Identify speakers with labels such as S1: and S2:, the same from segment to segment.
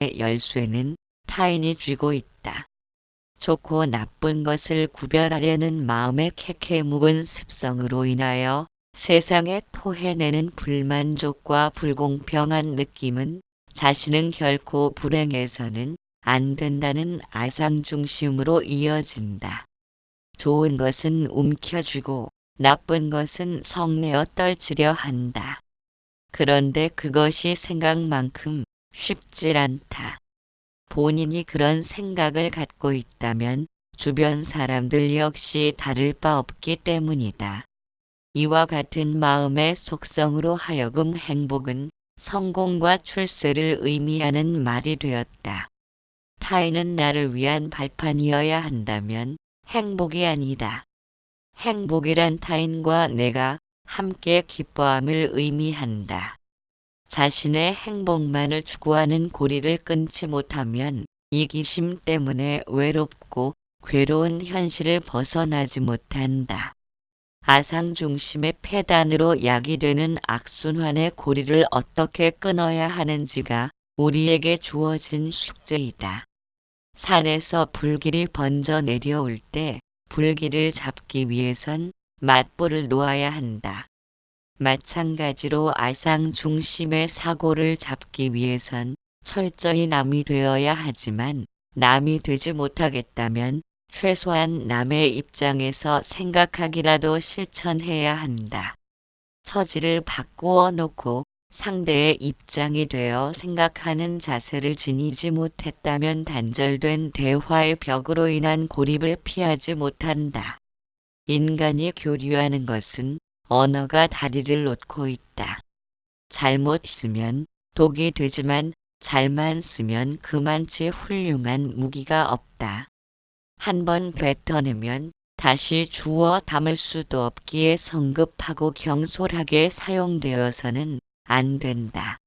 S1: 열쇠는 타인이 쥐고 있다. 좋고 나쁜 것을 구별하려는 마음의 캐캐 묵은 습성으로 인하여 세상에 토해내는 불만족과 불공평한 느낌은 자신은 결코 불행해서는 안 된다는 아상중심으로 이어진다. 좋은 것은 움켜쥐고 나쁜 것은 성내어 떨치려 한다. 그런데 그것이 생각만큼 쉽질 않다. 본인이 그런 생각을 갖고 있다면 주변 사람들 역시 다를 바 없기 때문이다. 이와 같은 마음의 속성으로 하여금 행복은 성공과 출세를 의미하는 말이 되었다. 타인은 나를 위한 발판이어야 한다면 행복이 아니다. 행복이란 타인과 내가 함께 기뻐함을 의미한다. 자신의 행복만을 추구하는 고리를 끊지 못하면 이기심 때문에 외롭고 괴로운 현실을 벗어나지 못한다. 아상중심의 폐단으로 야기되는 악순환의 고리를 어떻게 끊어야 하는지가 우리에게 주어진 숙제이다. 산에서 불길이 번져 내려올 때 불길을 잡기 위해선 맞불을 놓아야 한다. 마찬가지로 아상중심의 사고를 잡기 위해선 철저히 남이 되어야 하지만 남이 되지 못하겠다면 최소한 남의 입장에서 생각하기라도 실천해야 한다. 처지를 바꾸어 놓고 상대의 입장이 되어 생각하는 자세를 지니지 못했다면 단절된 대화의 벽으로 인한 고립을 피하지 못한다. 인간이 교류하는 것은 언어가 다리를 놓고 있다. 잘못 쓰면 독이 되지만 잘만 쓰면 그만치 훌륭한 무기가 없다. 한번 뱉어내면 다시 주워 담을 수도 없기에 성급하고 경솔하게 사용되어서는 안 된다.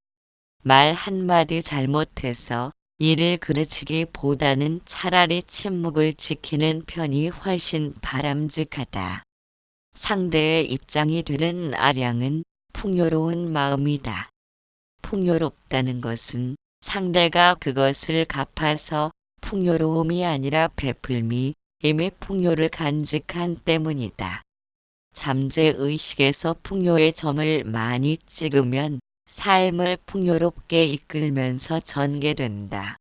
S1: 말 한마디 잘못해서 이를 그르치기보다는 차라리 침묵을 지키는 편이 훨씬 바람직하다. 상대의 입장이 되는 아량은 풍요로운 마음이다. 풍요롭다는 것은 상대가 그것을 갚아서 풍요로움이 아니라 베풀미, 이미 풍요를 간직한 때문이다. 잠재의식에서 풍요의 점을 많이 찍으면 삶을 풍요롭게 이끌면서 전개된다.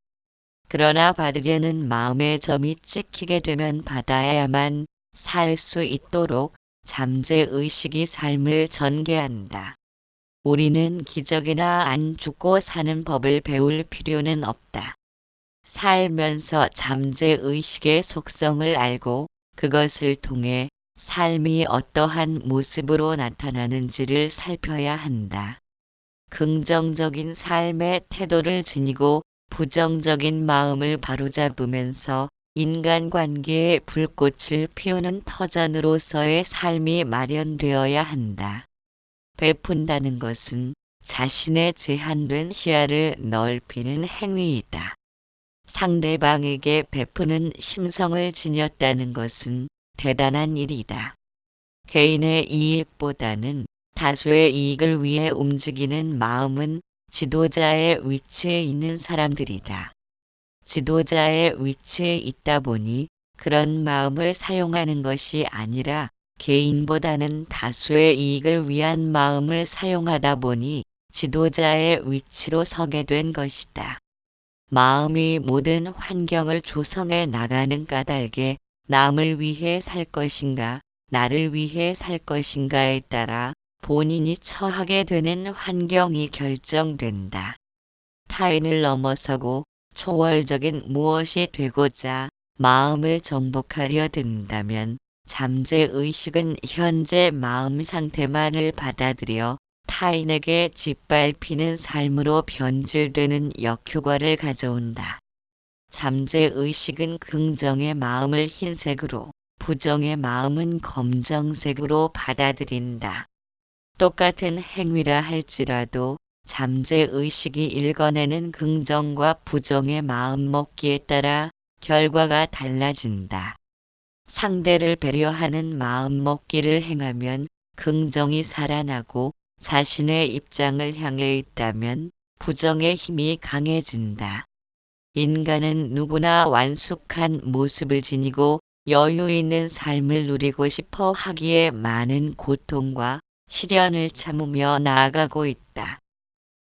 S1: 그러나 받으려는 마음의 점이 찍히게 되면 받아야만 살 수 있도록 잠재의식이 삶을 전개한다. 우리는 기적이나 안 죽고 사는 법을 배울 필요는 없다. 살면서 잠재의식의 속성을 알고 그것을 통해 삶이 어떠한 모습으로 나타나는지를 살펴야 한다. 긍정적인 삶의 태도를 지니고 부정적인 마음을 바로잡으면서 인간관계의 불꽃을 피우는 터전으로서의 삶이 마련되어야 한다. 베푼다는 것은 자신의 제한된 시야를 넓히는 행위이다. 상대방에게 베푸는 심성을 지녔다는 것은 대단한 일이다. 개인의 이익보다는 다수의 이익을 위해 움직이는 마음은 지도자의 위치에 있는 사람들이다. 지도자의 위치에 있다 보니 그런 마음을 사용하는 것이 아니라 개인보다는 다수의 이익을 위한 마음을 사용하다 보니 지도자의 위치로 서게 된 것이다. 마음이 모든 환경을 조성해 나가는 까닭에 남을 위해 살 것인가, 나를 위해 살 것인가에 따라 본인이 처하게 되는 환경이 결정된다. 타인을 넘어서고 초월적인 무엇이 되고자 마음을 정복하려 든다면 잠재의식은 현재 마음 상태만을 받아들여 타인에게 짓밟히는 삶으로 변질되는 역효과를 가져온다. 잠재의식은 긍정의 마음을 흰색으로, 부정의 마음은 검정색으로 받아들인다. 똑같은 행위라 할지라도 잠재의식이 읽어내는 긍정과 부정의 마음먹기에 따라 결과가 달라진다. 상대를 배려하는 마음먹기를 행하면 긍정이 살아나고 자신의 입장을 향해 있다면 부정의 힘이 강해진다. 인간은 누구나 완숙한 모습을 지니고 여유 있는 삶을 누리고 싶어 하기에 많은 고통과 시련을 참으며 나아가고 있다.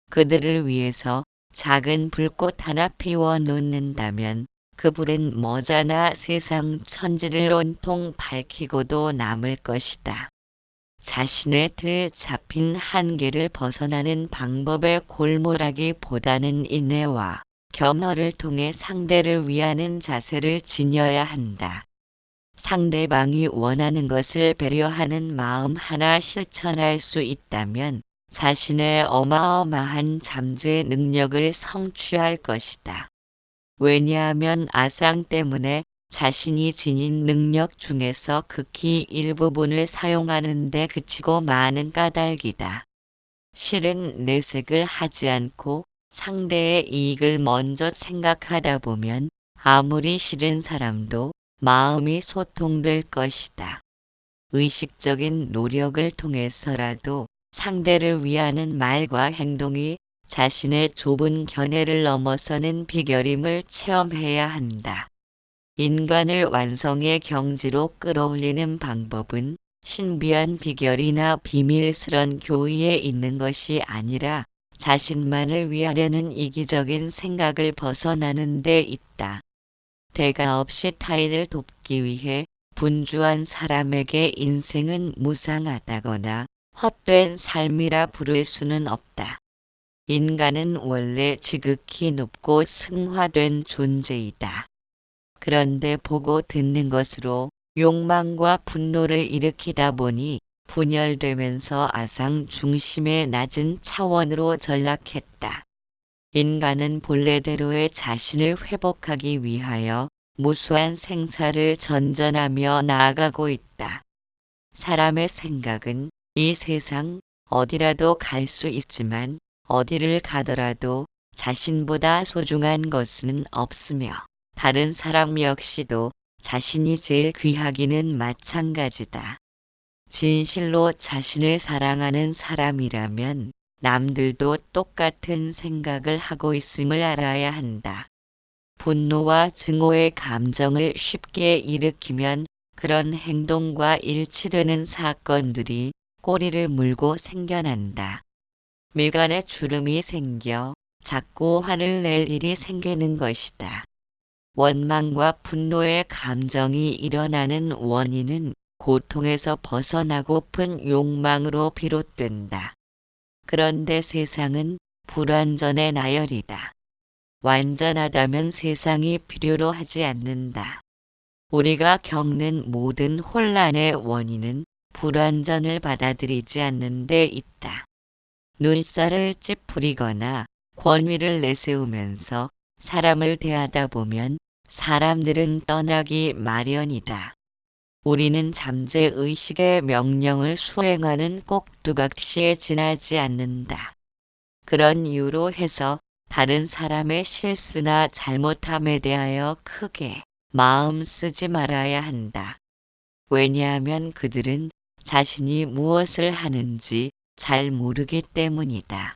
S1: 그들을 위해서 작은 불꽃 하나 피워 놓는다면 그 불은 머지않아 세상 천지를 온통 밝히고도 남을 것이다. 자신의 틀 잡힌 한계를 벗어나는 방법의 골몰하기보다는 인내와 겸허를 통해 상대를 위하는 자세를 지녀야 한다. 상대방이 원하는 것을 배려하는 마음 하나 실천할 수 있다면 자신의 어마어마한 잠재 능력을 성취할 것이다. 왜냐하면 아상 때문에 자신이 지닌 능력 중에서 극히 일부분을 사용하는 데 그치고 마는 까닭이다. 실은 내색을 하지 않고 상대의 이익을 먼저 생각하다 보면 아무리 싫은 사람도 마음이 소통될 것이다. 의식적인 노력을 통해서라도 상대를 위하는 말과 행동이 자신의 좁은 견해를 넘어서는 비결임을 체험해야 한다. 인간을 완성의 경지로 끌어올리는 방법은 신비한 비결이나 비밀스런 교의에 있는 것이 아니라 자신만을 위하려는 이기적인 생각을 벗어나는 데 있다. 대가 없이 타인을 돕기 위해 분주한 사람에게 인생은 무상하다거나 헛된 삶이라 부를 수는 없다. 인간은 원래 지극히 높고 승화된 존재이다. 그런데 보고 듣는 것으로 욕망과 분노를 일으키다 보니 분열되면서 아상 중심의 낮은 차원으로 전락했다. 인간은 본래대로의 자신을 회복하기 위하여 무수한 생사를 전전하며 나아가고 있다. 사람의 생각은 이 세상 어디라도 갈 수 있지만 어디를 가더라도 자신보다 소중한 것은 없으며 다른 사람 역시도 자신이 제일 귀하기는 마찬가지다. 진실로 자신을 사랑하는 사람이라면 남들도 똑같은 생각을 하고 있음을 알아야 한다. 분노와 증오의 감정을 쉽게 일으키면 그런 행동과 일치되는 사건들이 꼬리를 물고 생겨난다. 미간에 주름이 생겨 자꾸 화를 낼 일이 생기는 것이다. 원망과 분노의 감정이 일어나는 원인은 고통에서 벗어나고픈 욕망으로 비롯된다. 그런데 세상은 불완전의 나열이다. 완전하다면 세상이 필요로 하지 않는다. 우리가 겪는 모든 혼란의 원인은 불완전을 받아들이지 않는 데 있다. 눈살을 찌푸리거나 권위를 내세우면서 사람을 대하다 보면 사람들은 떠나기 마련이다. 우리는 잠재의식의 명령을 수행하는 꼭두각시에 지나지 않는다. 그런 이유로 해서 다른 사람의 실수나 잘못함에 대하여 크게 마음 쓰지 말아야 한다. 왜냐하면 그들은 자신이 무엇을 하는지 잘 모르기 때문이다.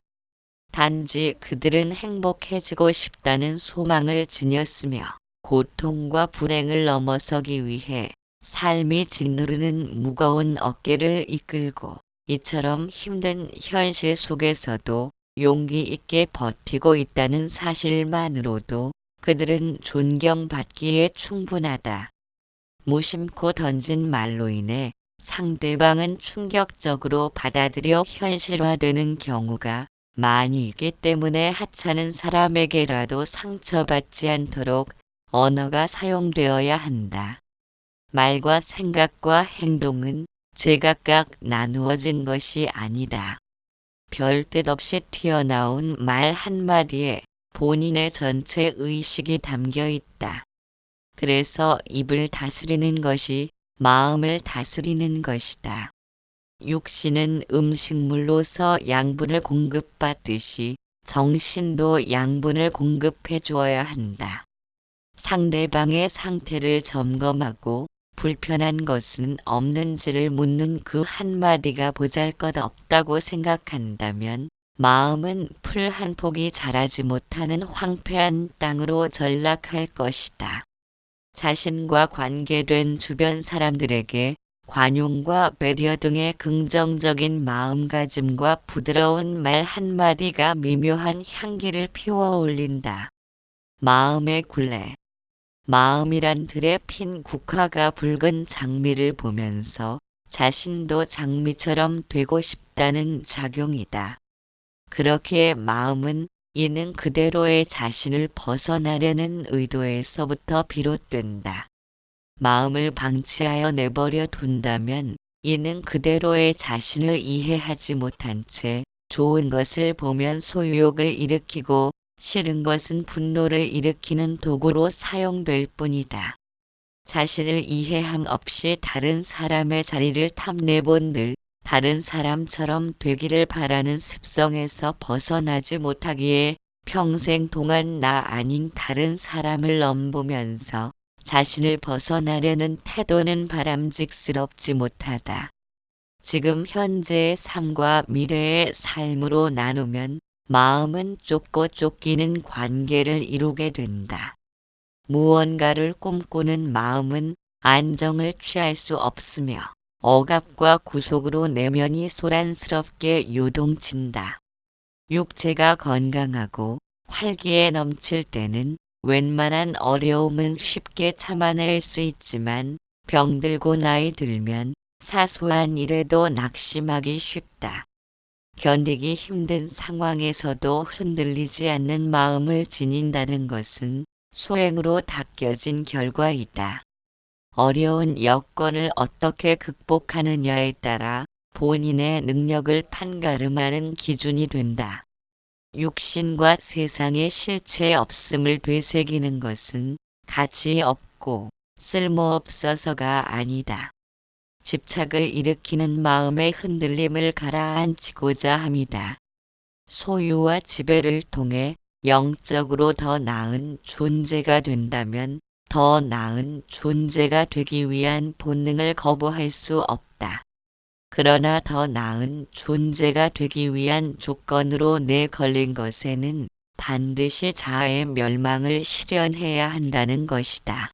S1: 단지 그들은 행복해지고 싶다는 소망을 지녔으며 고통과 불행을 넘어서기 위해 삶이 짓누르는 무거운 어깨를 이끌고 이처럼 힘든 현실 속에서도 용기 있게 버티고 있다는 사실만으로도 그들은 존경받기에 충분하다. 무심코 던진 말로 인해 상대방은 충격적으로 받아들여 현실화되는 경우가 많이 있기 때문에 하찮은 사람에게라도 상처받지 않도록 언어가 사용되어야 한다. 말과 생각과 행동은 제각각 나누어진 것이 아니다. 별 뜻 없이 튀어나온 말 한마디에 본인의 전체 의식이 담겨 있다. 그래서 입을 다스리는 것이 마음을 다스리는 것이다. 육신은 음식물로서 양분을 공급받듯이 정신도 양분을 공급해 주어야 한다. 상대방의 상태를 점검하고 불편한 것은 없는지를 묻는 그 한마디가 보잘것없다고 생각한다면 마음은 풀 한 폭이 자라지 못하는 황폐한 땅으로 전락할 것이다. 자신과 관계된 주변 사람들에게 관용과 배려 등의 긍정적인 마음가짐과 부드러운 말 한마디가 미묘한 향기를 피워 올린다. 마음의 굴레. 마음이란 들에 핀 국화가 붉은 장미를 보면서 자신도 장미처럼 되고 싶다는 작용이다. 그렇게 마음은 있는 그대로의 자신을 벗어나려는 의도에서부터 비롯된다. 마음을 방치하여 내버려 둔다면 있는 그대로의 자신을 이해하지 못한 채 좋은 것을 보면 소유욕을 일으키고 싫은 것은 분노를 일으키는 도구로 사용될 뿐이다. 자신을 이해함 없이 다른 사람의 자리를 탐내본 늘 다른 사람처럼 되기를 바라는 습성에서 벗어나지 못하기에 평생 동안 나 아닌 다른 사람을 넘보면서 자신을 벗어나려는 태도는 바람직스럽지 못하다. 지금 현재의 삶과 미래의 삶으로 나누면 마음은 좁고 쫓기는 관계를 이루게 된다. 무언가를 꿈꾸는 마음은 안정을 취할 수 없으며 억압과 구속으로 내면이 소란스럽게 요동친다. 육체가 건강하고 활기에 넘칠 때는 웬만한 어려움은 쉽게 참아낼 수 있지만 병들고 나이 들면 사소한 일에도 낙심하기 쉽다. 견디기 힘든 상황에서도 흔들리지 않는 마음을 지닌다는 것은 소행으로 닦여진 결과이다. 어려운 여건을 어떻게 극복하느냐에 따라 본인의 능력을 판가름하는 기준이 된다. 육신과 세상의 실체 없음을 되새기는 것은 가치 없고 쓸모없어서가 아니다. 집착을 일으키는 마음의 흔들림을 가라앉히고자 함이다. 소유와 지배를 통해 영적으로 더 나은 존재가 된다면 더 나은 존재가 되기 위한 본능을 거부할 수 없다. 그러나 더 나은 존재가 되기 위한 조건으로 내걸린 것에는 반드시 자아의 멸망을 실현해야 한다는 것이다.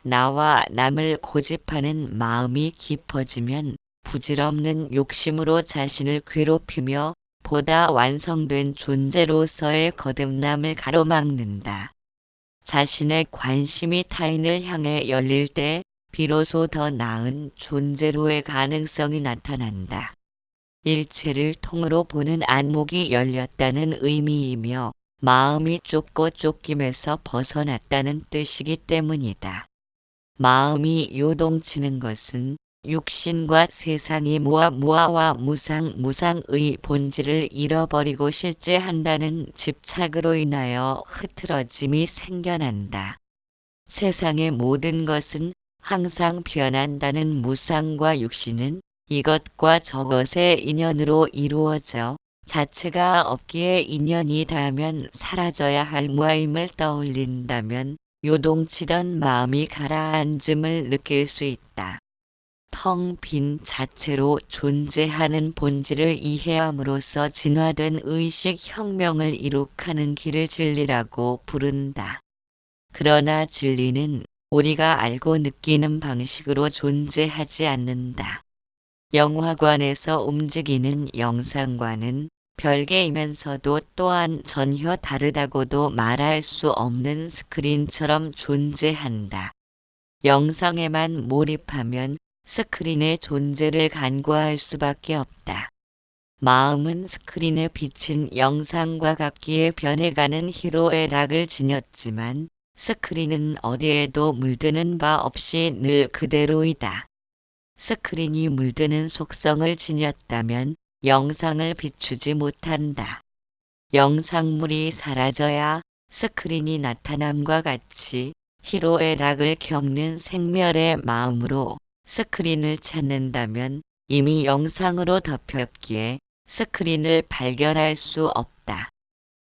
S1: 나와 남을 고집하는 마음이 깊어지면 부질없는 욕심으로 자신을 괴롭히며 보다 완성된 존재로서의 거듭남을 가로막는다. 자신의 관심이 타인을 향해 열릴 때 비로소 더 나은 존재로의 가능성이 나타난다. 일체를 통으로 보는 안목이 열렸다는 의미이며 마음이 좁고 쫓김에서 벗어났다는 뜻이기 때문이다. 마음이 요동치는 것은 육신과 세상이 무아와 무상의 본질을 잃어버리고 실제한다는 집착으로 인하여 흐트러짐이 생겨난다. 세상의 모든 것은 항상 변한다는 무상과 육신은 이것과 저것의 인연으로 이루어져 자체가 없기에 인연이 닿으면 사라져야 할 무아임을 떠올린다면 요동치던 마음이 가라앉음을 느낄 수 있다. 텅 빈 자체로 존재하는 본질을 이해함으로써 진화된 의식 혁명을 이룩하는 길을 진리라고 부른다. 그러나 진리는 우리가 알고 느끼는 방식으로 존재하지 않는다. 영화관에서 움직이는 영상과는 별개이면서도 또한 전혀 다르다고도 말할 수 없는 스크린처럼 존재한다. 영상에만 몰입하면 스크린의 존재를 간과할 수밖에 없다. 마음은 스크린에 비친 영상과 같기에 변해가는 희로의 락을 지녔지만 스크린은 어디에도 물드는 바 없이 늘 그대로이다. 스크린이 물드는 속성을 지녔다면 영상을 비추지 못한다. 영상물이 사라져야 스크린이 나타남과 같이 희로의 락을 겪는 생멸의 마음으로 스크린을 찾는다면 이미 영상으로 덮였기에 스크린을 발견할 수 없다.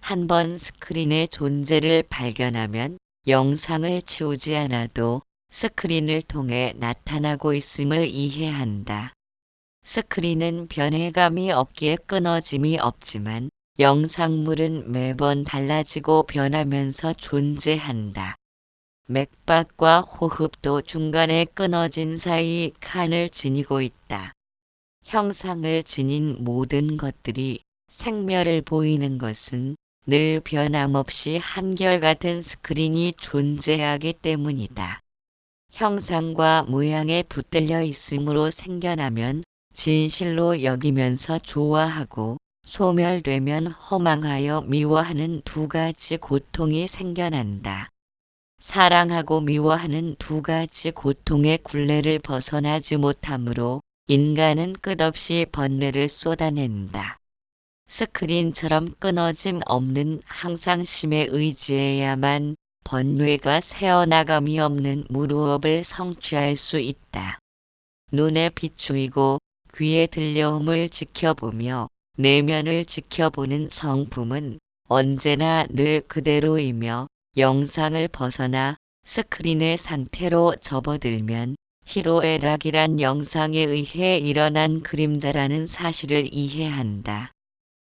S1: 한번 스크린의 존재를 발견하면 영상을 치우지 않아도 스크린을 통해 나타나고 있음을 이해한다. 스크린은 변해감이 없기에 끊어짐이 없지만 영상물은 매번 달라지고 변하면서 존재한다. 맥박과 호흡도 중간에 끊어진 사이 칸을 지니고 있다. 형상을 지닌 모든 것들이 생멸을 보이는 것은 늘 변함없이 한결같은 스크린이 존재하기 때문이다. 형상과 모양에 붙들려 있으므로 생겨나면 진실로 여기면서 좋아하고 소멸되면 허망하여 미워하는 두 가지 고통이 생겨난다. 사랑하고 미워하는 두 가지 고통의 굴레를 벗어나지 못하므로 인간은 끝없이 번뇌를 쏟아낸다. 스크린처럼 끊어짐 없는 항상심에 의지해야만 번뇌가 새어나감이 없는 무루업을 성취할 수 있다. 눈에 비추이고 귀에 들려옴을 지켜보며 내면을 지켜보는 성품은 언제나 늘 그대로이며 영상을 벗어나 스크린의 상태로 접어들면 희로애락이란 영상에 의해 일어난 그림자라는 사실을 이해한다.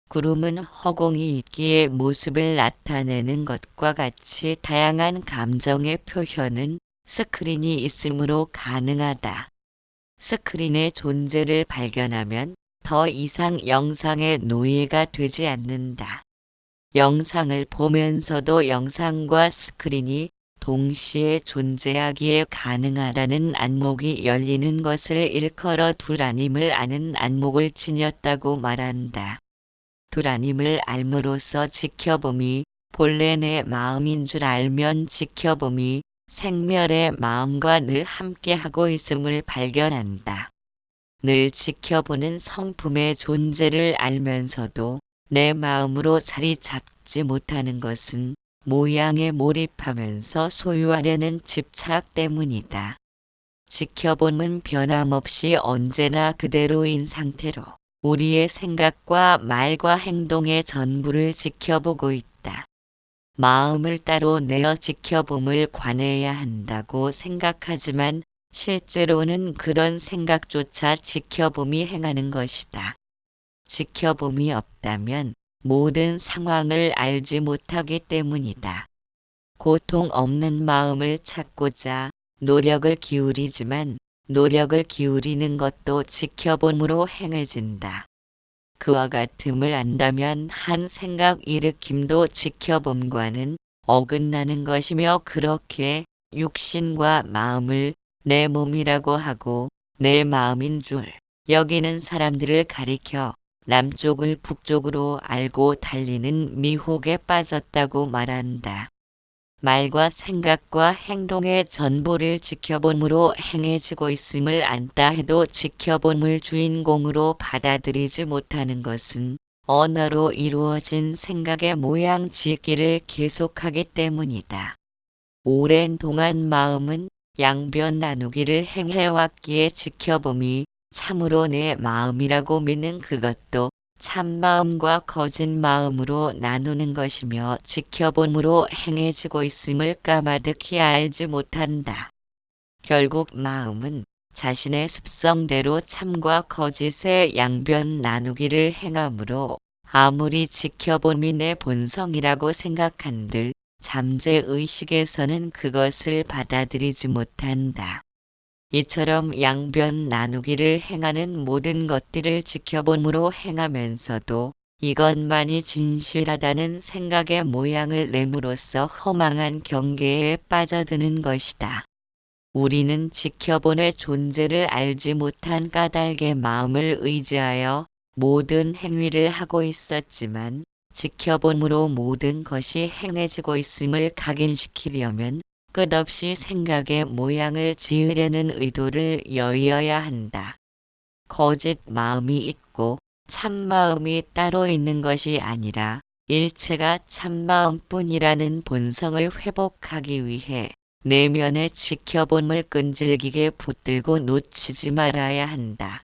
S1: 구름은 허공이 있기에 모습을 나타내는 것과 같이 다양한 감정의 표현은 스크린이 있으므로 가능하다. 스크린의 존재를 발견하면 더 이상 영상의 노예가 되지 않는다. 영상을 보면서도 영상과 스크린이 동시에 존재하기에 가능하다는 안목이 열리는 것을 일컬어 두라님을 아는 안목을 지녔다고 말한다. 두라님을 알므로써 지켜봄이 본래 내 마음인 줄 알면 지켜봄이 생멸의 마음과 늘 함께하고 있음을 발견한다. 늘 지켜보는 성품의 존재를 알면서도 내 마음으로 자리 잡지 못하는 것은 모양에 몰입하면서 소유하려는 집착 때문이다. 지켜봄은 변함없이 언제나 그대로인 상태로 우리의 생각과 말과 행동의 전부를 지켜보고 있다. 마음을 따로 내어 지켜봄을 관해야 한다고 생각하지만 실제로는 그런 생각조차 지켜봄이 행하는 것이다. 지켜봄이 없다면 모든 상황을 알지 못하기 때문이다. 고통 없는 마음을 찾고자 노력을 기울이지만 노력을 기울이는 것도 지켜봄으로 행해진다. 그와 같음을 안다면 한 생각 일으킴도 지켜봄과는 어긋나는 것이며 그렇게 육신과 마음을 내 몸이라고 하고 내 마음인 줄 여기는 사람들을 가리켜 남쪽을 북쪽으로 알고 달리는 미혹에 빠졌다고 말한다. 말과 생각과 행동의 전부를 지켜봄으로 행해지고 있음을 안다 해도 지켜봄을 주인공으로 받아들이지 못하는 것은 언어로 이루어진 생각의 모양 짓기를 계속하기 때문이다. 오랜 동안 마음은 양변 나누기를 행해왔기에 지켜봄이 참으로 내 마음이라고 믿는 그것도 참마음과 거짓마음으로 나누는 것이며 지켜봄으로 행해지고 있음을 까마득히 알지 못한다. 결국 마음은 자신의 습성대로 참과 거짓의 양변 나누기를 행하므로 아무리 지켜봄이 내 본성이라고 생각한들 잠재의식에서는 그것을 받아들이지 못한다. 이처럼 양변 나누기를 행하는 모든 것들을 지켜봄으로 행하면서도 이것만이 진실하다는 생각의 모양을 내므로써 허망한 경계에 빠져드는 것이다. 우리는 지켜본의 존재를 알지 못한 까닭의 마음을 의지하여 모든 행위를 하고 있었지만 지켜봄으로 모든 것이 행해지고 있음을 각인시키려면 끝없이 생각의 모양을 지으려는 의도를 여의어야 한다. 거짓 마음이 있고 참마음이 따로 있는 것이 아니라 일체가 참마음뿐이라는 본성을 회복하기 위해 내면의 지켜봄을 끈질기게 붙들고 놓치지 말아야 한다.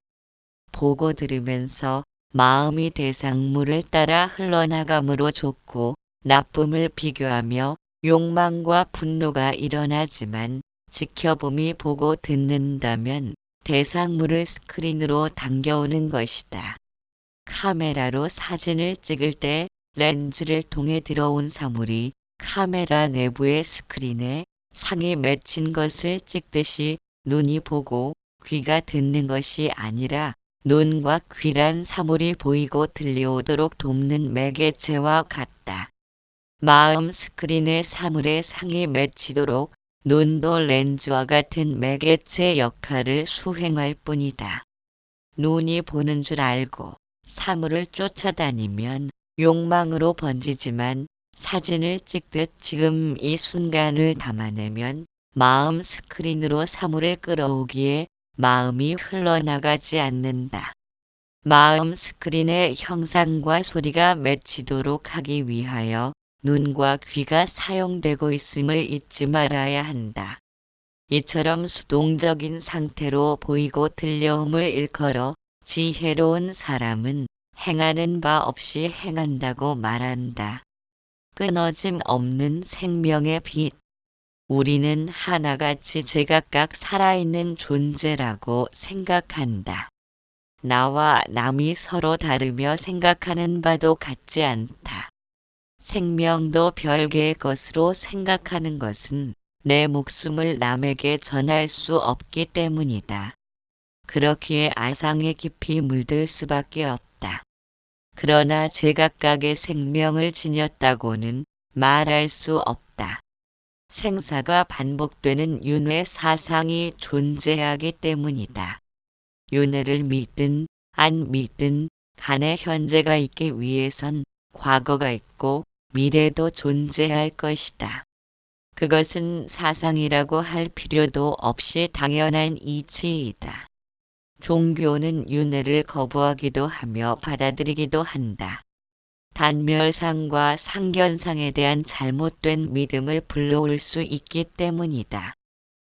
S1: 보고 들으면서 마음이 대상물을 따라 흘러나감으로 좋고 나쁨을 비교하며 욕망과 분노가 일어나지만 지켜봄이 보고 듣는다면 대상물을 스크린으로 당겨오는 것이다. 카메라로 사진을 찍을 때 렌즈를 통해 들어온 사물이 카메라 내부의 스크린에 상이 맺힌 것을 찍듯이 눈이 보고 귀가 듣는 것이 아니라 눈과 귀란 사물이 보이고 들려오도록 돕는 매개체와 같다. 마음 스크린에 사물의 상이 맺히도록 눈도 렌즈와 같은 매개체 역할을 수행할 뿐이다. 눈이 보는 줄 알고 사물을 쫓아다니면 욕망으로 번지지만 사진을 찍듯 지금 이 순간을 담아내면 마음 스크린으로 사물을 끌어오기에 마음이 흘러나가지 않는다. 마음 스크린에 형상과 소리가 맺히도록 하기 위하여 눈과 귀가 사용되고 있음을 잊지 말아야 한다. 이처럼 수동적인 상태로 보이고 들려옴을 일컬어 지혜로운 사람은 행하는 바 없이 행한다고 말한다. 끊어짐 없는 생명의 빛. 우리는 하나같이 제각각 살아있는 존재라고 생각한다. 나와 남이 서로 다르며 생각하는 바도 같지 않다. 생명도 별개의 것으로 생각하는 것은 내 목숨을 남에게 전할 수 없기 때문이다. 그렇기에 아상에 깊이 물들 수밖에 없다. 그러나 제각각의 생명을 지녔다고는 말할 수 없다. 생사가 반복되는 윤회 사상이 존재하기 때문이다. 윤회를 믿든 안 믿든 간에 현재가 있기 위해선 과거가 있고 미래도 존재할 것이다. 그것은 사상이라고 할 필요도 없이 당연한 이치이다. 종교는 윤회를 거부하기도 하며 받아들이기도 한다. 단멸상과 상견상에 대한 잘못된 믿음을 불러올 수 있기 때문이다.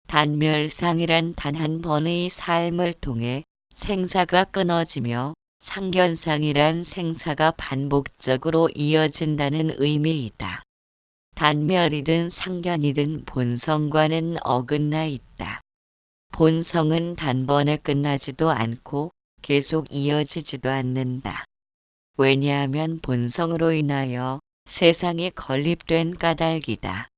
S1: 단멸상이란 단 한 번의 삶을 통해 생사가 끊어지며 상견상이란 생사가 반복적으로 이어진다는 의미이다. 단멸이든 상견이든 본성과는 어긋나 있다. 본성은 단번에 끝나지도 않고 계속 이어지지도 않는다. 왜냐하면 본성으로 인하여 세상이 건립된 까닭이다.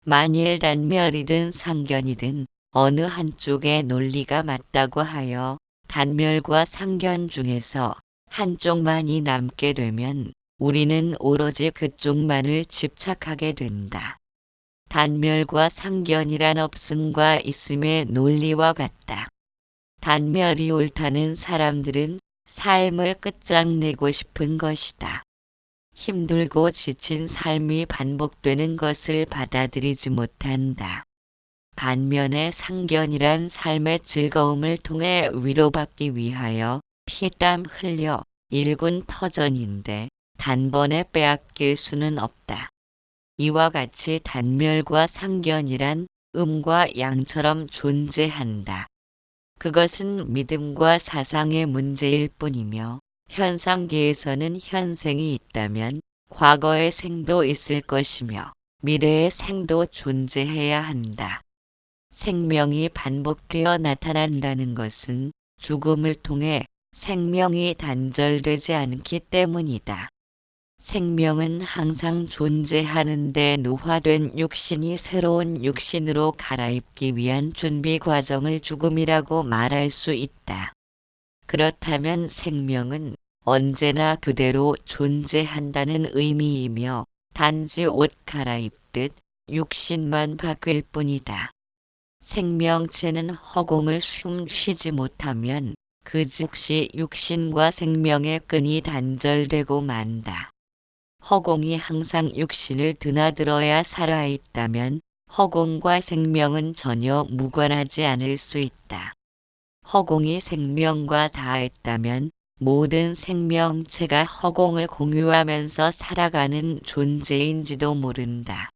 S1: 만일 단멸이든 상견이든 어느 한쪽의 논리가 맞다고 하여 단멸과 상견 중에서 한쪽만이 남게 되면 우리는 오로지 그쪽만을 집착하게 된다. 단멸과 상견이란 없음과 있음의 논리와 같다. 단멸이 옳다는 사람들은 삶을 끝장내고 싶은 것이다. 힘들고 지친 삶이 반복되는 것을 받아들이지 못한다. 반면에 상견이란 삶의 즐거움을 통해 위로받기 위하여 피땀 흘려 일군 터전인데 단번에 빼앗길 수는 없다. 이와 같이 단멸과 상견이란 음과 양처럼 존재한다. 그것은 믿음과 사상의 문제일 뿐이며 현상계에서는 현생이 있다면 과거의 생도 있을 것이며 미래의 생도 존재해야 한다. 생명이 반복되어 나타난다는 것은 죽음을 통해 생명이 단절되지 않기 때문이다. 생명은 항상 존재하는데 노화된 육신이 새로운 육신으로 갈아입기 위한 준비 과정을 죽음이라고 말할 수 있다. 그렇다면 생명은 언제나 그대로 존재한다는 의미이며 단지 옷 갈아입듯 육신만 바뀔 뿐이다. 생명체는 허공을 숨 쉬지 못하면 그 즉시 육신과 생명의 끈이 단절되고 만다. 허공이 항상 육신을 드나들어야 살아있다면 허공과 생명은 전혀 무관하지 않을 수 있다. 허공이 생명과 닿았다면 모든 생명체가 허공을 공유하면서 살아가는 존재인지도 모른다.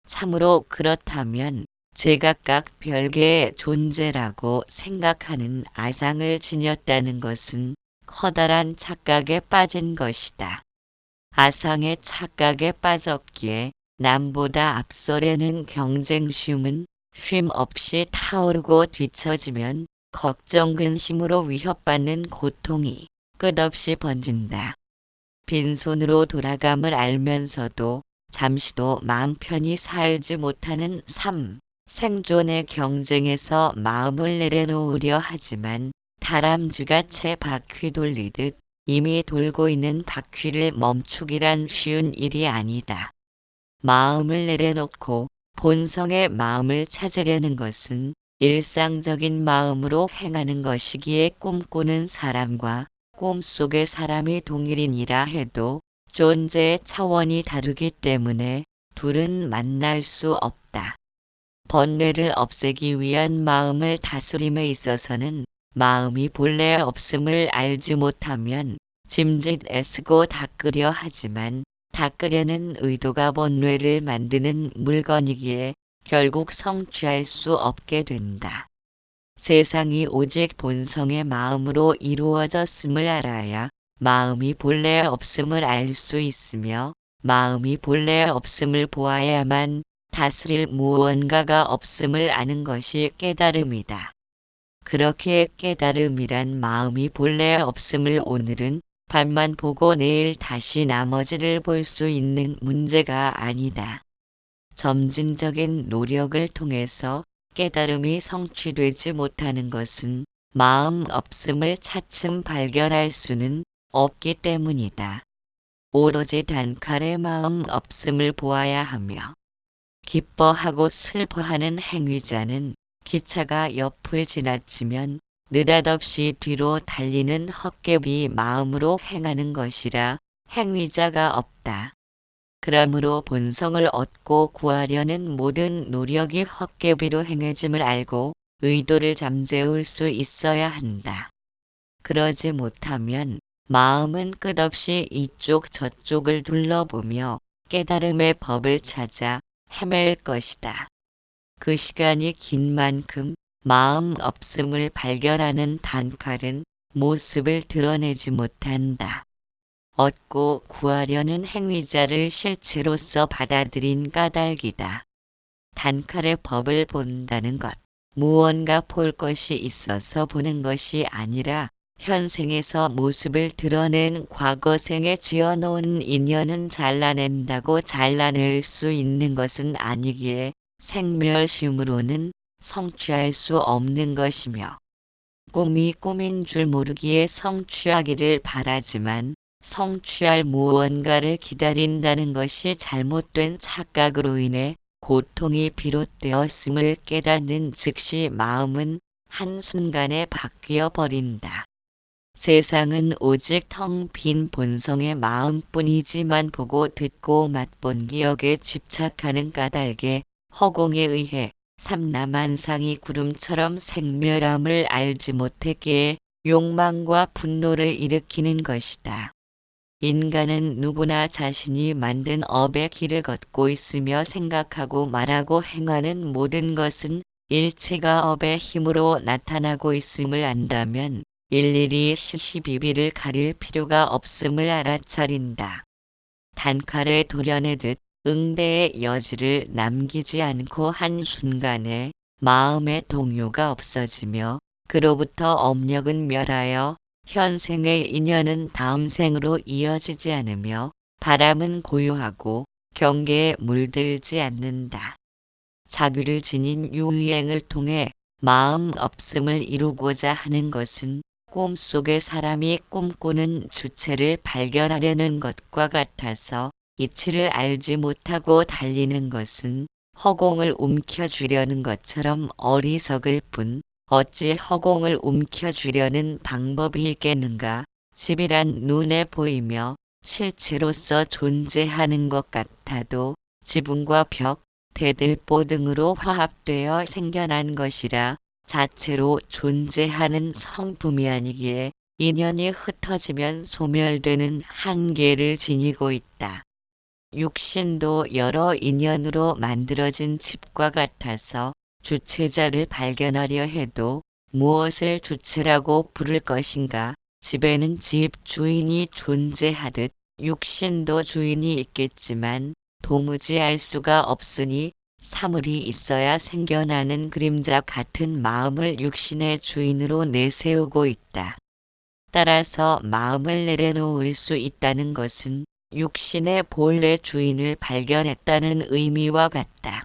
S1: 참으로 그렇다면 제각각 별개의 존재라고 생각하는 아상을 지녔다는 것은 커다란 착각에 빠진 것이다. 아상의 착각에 빠졌기에 남보다 앞서려는 경쟁심은 쉼 없이 타오르고 뒤처지면 걱정 근심으로 위협받는 고통이 끝없이 번진다. 빈손으로 돌아감을 알면서도 잠시도 마음 편히 살지 못하는 삶, 생존의 경쟁에서 마음을 내려놓으려 하지만 다람쥐가 채 바퀴 돌리듯 이미 돌고 있는 바퀴를 멈추기란 쉬운 일이 아니다. 마음을 내려놓고 본성의 마음을 찾으려는 것은 일상적인 마음으로 행하는 것이기에 꿈꾸는 사람과 꿈속의 사람이 동일이니라 해도 존재의 차원이 다르기 때문에 둘은 만날 수 없다. 번뇌를 없애기 위한 마음을 다스림에 있어서는 마음이 본래 없음을 알지 못하면 짐짓 애쓰고 닦으려 하지만 닦으려는 의도가 번뇌를 만드는 물건이기에 결국 성취할 수 없게 된다. 세상이 오직 본성의 마음으로 이루어졌음을 알아야 마음이 본래 없음을 알 수 있으며 마음이 본래 없음을 보아야만 다스릴 무언가가 없음을 아는 것이 깨달음이다. 그렇게 깨달음이란 마음이 본래 없음을 오늘은 반만 보고 내일 다시 나머지를 볼 수 있는 문제가 아니다. 점진적인 노력을 통해서 깨달음이 성취되지 못하는 것은 마음 없음을 차츰 발견할 수는 없기 때문이다. 오로지 단칼에 마음 없음을 보아야 하며 기뻐하고 슬퍼하는 행위자는 기차가 옆을 지나치면 느닷없이 뒤로 달리는 헛개비 마음으로 행하는 것이라 행위자가 없다. 그러므로 본성을 얻고 구하려는 모든 노력이 헛개비로 행해짐을 알고 의도를 잠재울 수 있어야 한다. 그러지 못하면 마음은 끝없이 이쪽 저쪽을 둘러보며 깨달음의 법을 찾아 헤맬 것이다. 그 시간이 긴 만큼 마음 없음을 발견하는 단칼은 모습을 드러내지 못한다. 얻고 구하려는 행위자를 실체로서 받아들인 까닭이다. 단칼의 법을 본다는 것, 무언가 볼 것이 있어서 보는 것이 아니라 현생에서 모습을 드러낸 과거생에 지어놓은 인연은 잘라낸다고 잘라낼 수 있는 것은 아니기에 생멸심으로는 성취할 수 없는 것이며 꿈이 꿈인 줄 모르기에 성취하기를 바라지만 성취할 무언가를 기다린다는 것이 잘못된 착각으로 인해 고통이 비롯되었음을 깨닫는 즉시 마음은 한순간에 바뀌어 버린다. 세상은 오직 텅 빈 본성의 마음뿐이지만 보고 듣고 맛본 기억에 집착하는 까닭에 허공에 의해 삼라만상이 구름처럼 생멸함을 알지 못했기에 욕망과 분노를 일으키는 것이다. 인간은 누구나 자신이 만든 업의 길을 걷고 있으며 생각하고 말하고 행하는 모든 것은 일체가 업의 힘으로 나타나고 있음을 안다면 일일이 시시비비를 가릴 필요가 없음을 알아차린다. 단칼에 도려내듯 응대의 여지를 남기지 않고 한순간에 마음의 동요가 없어지며 그로부터 업력은 멸하여 현생의 인연은 다음 생으로 이어지지 않으며 바람은 고요하고 경계에 물들지 않는다. 자규를 지닌 유유행을 통해 마음 없음을 이루고자 하는 것은 꿈속의 사람이 꿈꾸는 주체를 발견하려는 것과 같아서 이치를 알지 못하고 달리는 것은 허공을 움켜쥐려는 것처럼 어리석을 뿐 어찌 허공을 움켜쥐려는 방법이 있겠는가. 집이란 눈에 보이며 실체로서 존재하는 것 같아도 지붕과 벽, 대들보 등으로 화합되어 생겨난 것이라 자체로 존재하는 성품이 아니기에 인연이 흩어지면 소멸되는 한계를 지니고 있다. 육신도 여러 인연으로 만들어진 집과 같아서 주체자를 발견하려 해도 무엇을 주체라고 부를 것인가? 집에는 집 주인이 존재하듯 육신도 주인이 있겠지만 도무지 알 수가 없으니 사물이 있어야 생겨나는 그림자 같은 마음을 육신의 주인으로 내세우고 있다. 따라서 마음을 내려놓을 수 있다는 것은 육신의 본래 주인을 발견했다는 의미와 같다.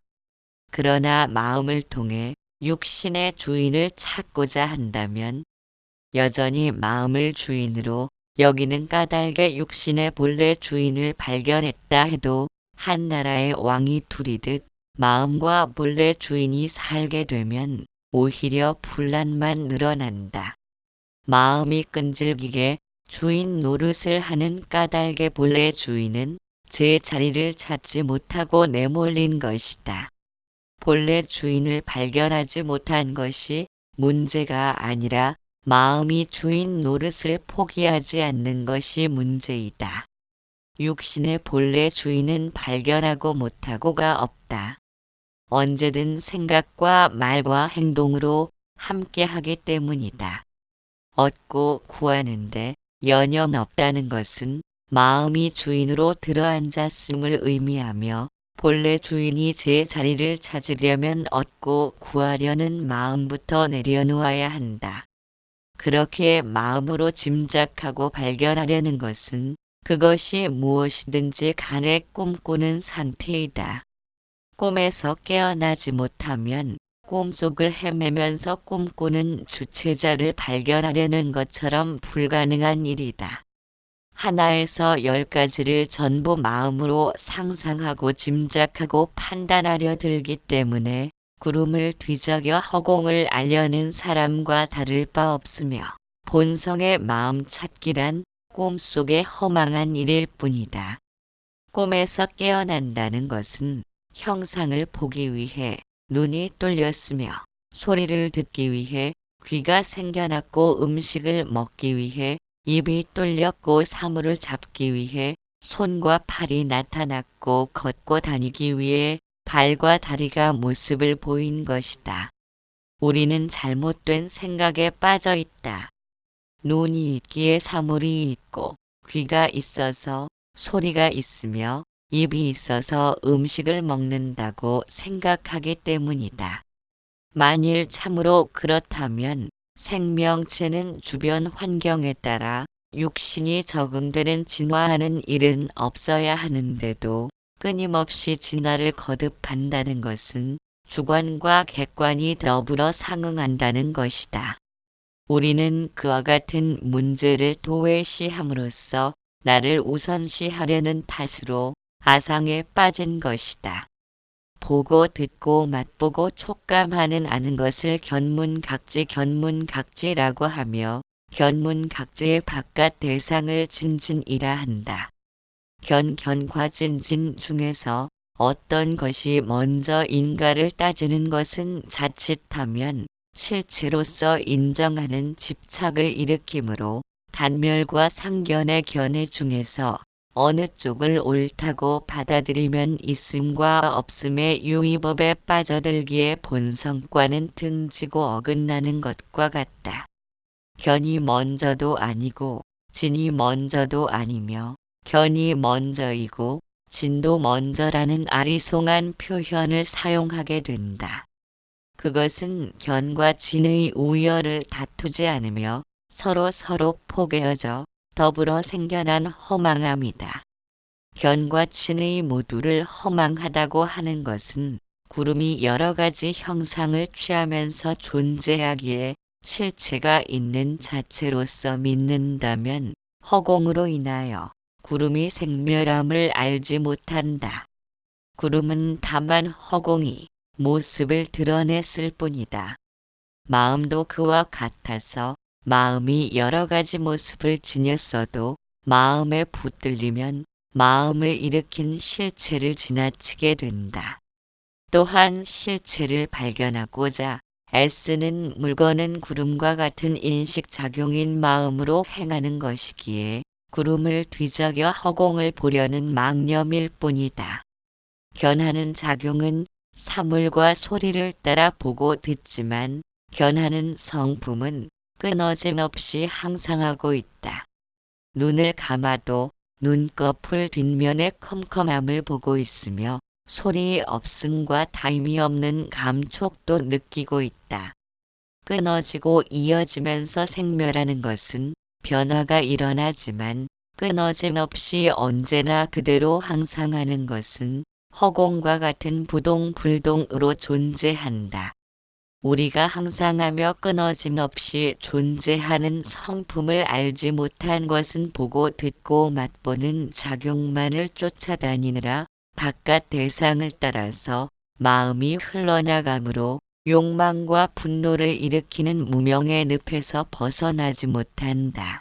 S1: 그러나 마음을 통해 육신의 주인을 찾고자 한다면 여전히 마음을 주인으로 여기는 까닭에 육신의 본래 주인을 발견했다 해도 한 나라의 왕이 둘이듯 마음과 본래 주인이 살게 되면 오히려 분란만 늘어난다. 마음이 끈질기게 주인 노릇을 하는 까닭의 본래 주인은 제 자리를 찾지 못하고 내몰린 것이다. 본래 주인을 발견하지 못한 것이 문제가 아니라 마음이 주인 노릇을 포기하지 않는 것이 문제이다. 육신의 본래 주인은 발견하고 못하고가 없다. 언제든 생각과 말과 행동으로 함께하기 때문이다. 얻고 구하는데 연연없다는 것은 마음이 주인으로 들어앉았음을 의미하며 본래 주인이 제 자리를 찾으려면 얻고 구하려는 마음부터 내려놓아야 한다. 그렇게 마음으로 짐작하고 발견하려는 것은 그것이 무엇이든지 간에 꿈꾸는 상태이다. 꿈에서 깨어나지 못하면 꿈속을 헤매면서 꿈꾸는 주체자를 발견하려는 것처럼 불가능한 일이다. 하나에서 10가지를 전부 마음으로 상상하고 짐작하고 판단하려 들기 때문에 구름을 뒤적여 허공을 알려는 사람과 다를 바 없으며 본성의 마음 찾기란 꿈속의 허망한 일일 뿐이다. 꿈에서 깨어난다는 것은 형상을 보기 위해 눈이 뚫렸으며 소리를 듣기 위해 귀가 생겨났고 음식을 먹기 위해 입이 뚫렸고 사물을 잡기 위해 손과 팔이 나타났고 걷고 다니기 위해 발과 다리가 모습을 보인 것이다. 우리는 잘못된 생각에 빠져 있다. 눈이 있기에 사물이 있고 귀가 있어서 소리가 있으며 입이 있어서 음식을 먹는다고 생각하기 때문이다. 만일 참으로 그렇다면 생명체는 주변 환경에 따라 육신이 적응되는 진화하는 일은 없어야 하는데도 끊임없이 진화를 거듭한다는 것은 주관과 객관이 더불어 상응한다는 것이다. 우리는 그와 같은 문제를 도외시함으로써 나를 우선시하려는 탓으로 아상에 빠진 것이다. 보고 듣고 맛보고 촉감하는 아는 것을 견문각지라고 하며 견문각지의 바깥 대상을 진진이라 한다. 견과 진진 중에서 어떤 것이 먼저인가를 따지는 것은 자칫하면 실체로서 인정하는 집착을 일으키므로 단멸과 상견의 견해 중에서 어느 쪽을 옳다고 받아들이면 있음과 없음의 유의법에 빠져들기에 본성과는 등지고 어긋나는 것과 같다. 견이 먼저도 아니고 진이 먼저도 아니며 견이 먼저이고 진도 먼저라는 아리송한 표현을 사용하게 된다. 그것은 견과 진의 우열을 다투지 않으며 서로 포개어져 더불어 생겨난 허망함이다. 견과 진의 모두를 허망하다고 하는 것은 구름이 여러 가지 형상을 취하면서 존재하기에 실체가 있는 자체로서 믿는다면 허공으로 인하여 구름이 생멸함을 알지 못한다. 구름은 다만 허공이 모습을 드러냈을 뿐이다. 마음도 그와 같아서 마음이 여러 가지 모습을 지녔어도 마음에 붙들리면 마음을 일으킨 실체를 지나치게 된다. 또한 실체를 발견하고자 애쓰는 물건은 구름과 같은 인식작용인 마음으로 행하는 것이기에 구름을 뒤적여 허공을 보려는 망념일 뿐이다. 견하는 작용은 사물과 소리를 따라 보고 듣지만 견하는 성품은 끊어짐 없이 항상하고 있다. 눈을 감아도 눈꺼풀 뒷면의 컴컴함을 보고 있으며 소리 없음과 타임이 없는 감촉도 느끼고 있다. 끊어지고 이어지면서 생멸하는 것은 변화가 일어나지만 끊어짐 없이 언제나 그대로 항상하는 것은 허공과 같은 부동불동으로 존재한다. 우리가 항상하며 끊어짐 없이 존재하는 성품을 알지 못한 것은 보고 듣고 맛보는 작용만을 쫓아다니느라 바깥 대상을 따라서 마음이 흘러나가므로 욕망과 분노를 일으키는 무명의 늪에서 벗어나지 못한다.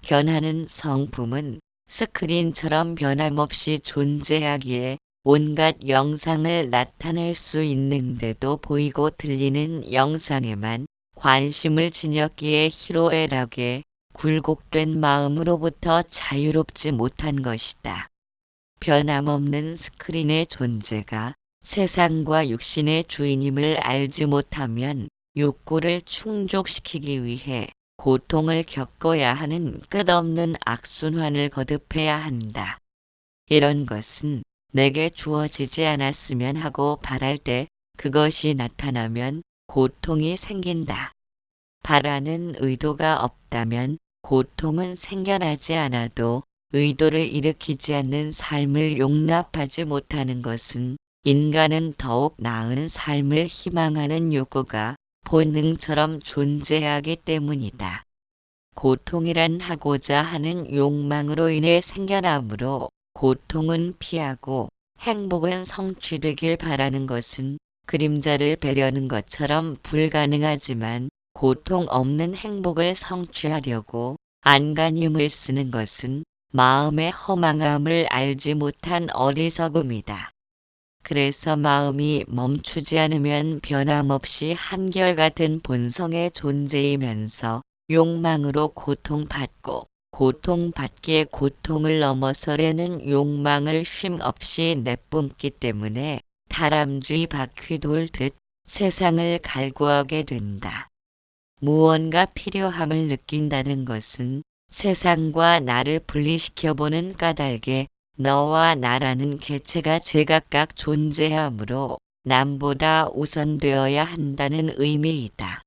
S1: 변하는 성품은 스크린처럼 변함없이 존재하기에 온갖 영상을 나타낼 수 있는데도 보이고 들리는 영상에만 관심을 지녔기에 희로애락에 굴곡된 마음으로부터 자유롭지 못한 것이다. 변함없는 스크린의 존재가 세상과 육신의 주인임을 알지 못하면 욕구를 충족시키기 위해 고통을 겪어야 하는 끝없는 악순환을 거듭해야 한다. 이런 것은 내게 주어지지 않았으면 하고 바랄 때 그것이 나타나면 고통이 생긴다. 바라는 의도가 없다면 고통은 생겨나지 않아도 의도를 일으키지 않는 삶을 용납하지 못하는 것은 인간은 더욱 나은 삶을 희망하는 욕구가 본능처럼 존재하기 때문이다. 고통이란 하고자 하는 욕망으로 인해 생겨나므로 고통은 피하고 행복은 성취되길 바라는 것은 그림자를 베려는 것처럼 불가능하지만 고통 없는 행복을 성취하려고 안간힘을 쓰는 것은 마음의 허망함을 알지 못한 어리석음이다. 그래서 마음이 멈추지 않으면 변함없이 한결같은 본성의 존재이면서 욕망으로 고통받고 고통받기에 고통을 넘어서려는 욕망을 쉼 없이 내뿜기 때문에 다람쥐 바퀴 돌듯 세상을 갈구하게 된다. 무언가 필요함을 느낀다는 것은 세상과 나를 분리시켜보는 까닭에 너와 나라는 개체가 제각각 존재하므로 남보다 우선되어야 한다는 의미이다.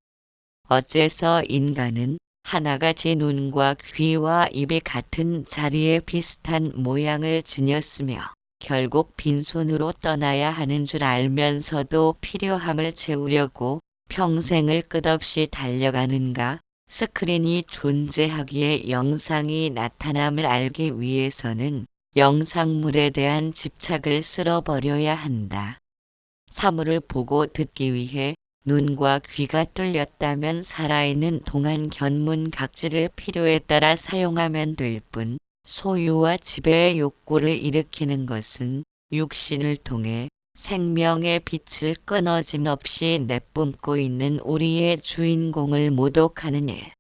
S1: 어째서 인간은 하나같이 눈과 귀와 입이 같은 자리에 비슷한 모양을 지녔으며 결국 빈손으로 떠나야 하는 줄 알면서도 필요함을 채우려고 평생을 끝없이 달려가는가? 스크린이 존재하기에 영상이 나타남을 알기 위해서는 영상물에 대한 집착을 쓸어버려야 한다. 사물을 보고 듣기 위해 눈과 귀가 뚫렸다면 살아있는 동안 견문각지를 필요에 따라 사용하면 될 뿐 소유와 지배의 욕구를 일으키는 것은 육신을 통해 생명의 빛을 끊어짐 없이 내뿜고 있는 우리의 주인공을 모독하는 일.